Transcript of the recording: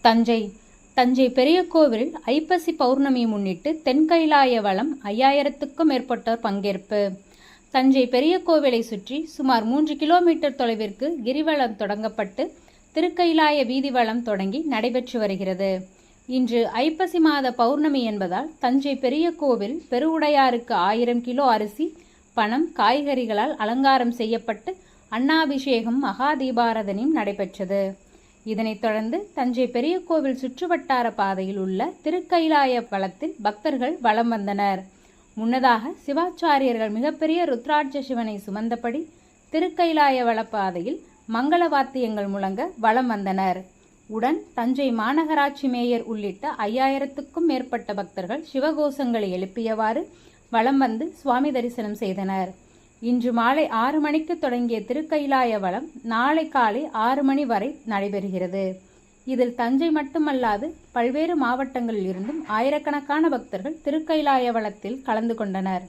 தஞ்சை பெரிய கோவிலில் ஐப்பசி பௌர்ணமியை முன்னிட்டு தென்கைலாய வலம் 5000க்கும் மேற்பட்டோர் பங்கேற்பு. தஞ்சை பெரிய கோவிலை சுற்றி சுமார் 3 கிலோமீட்டர் தொலைவிற்கு கிரிவலம் தொடங்கப்பட்டு திருக்கைலாய வீதி வலம் தொடங்கி நடைபெற்று வருகிறது. இன்று ஐப்பசி மாத பௌர்ணமி என்பதால் தஞ்சை பெரிய கோவில் பெருவுடையாருக்கு 1000 கிலோ அரிசி, பணம், காய்கறிகளால் அலங்காரம் செய்யப்பட்டு அன்னாபிஷேகம், மகாதீபாரதனையும் நடைபெற்றது. இதனைத் தொடர்ந்து தஞ்சை பெரிய கோவில் சுற்றுவட்டார பாதையில் உள்ள திருக்கைலாய வலத்தில் பக்தர்கள் வலம் வந்தனர். முன்னதாக சிவாச்சாரியர்கள் மிகப்பெரிய ருத்ராட்ச சிவனை சுமந்தபடி திருக்கைலாய வளப்பாதையில் மங்கள வாத்தியங்கள் முழங்க வலம் வந்தனர். உடன் தஞ்சை மாநகராட்சி மேயர் உள்ளிட்ட 5000க்கும் மேற்பட்ட பக்தர்கள் சிவகோஷங்களை எழுப்பியவாறு வலம் வந்து சுவாமி தரிசனம் செய்தனர். இன்று மாலை 6 மணிக்கு தொடங்கிய திருக்கைலாய வலம் நாளை காலை 6 மணி வரை நடைபெறுகிறது. இதில் தஞ்சை மட்டுமல்லாது பல்வேறு மாவட்டங்களில் இருந்தும் ஆயிரக்கணக்கான பக்தர்கள் திருக்கைலாய வலத்தில் கலந்து கொண்டனர்.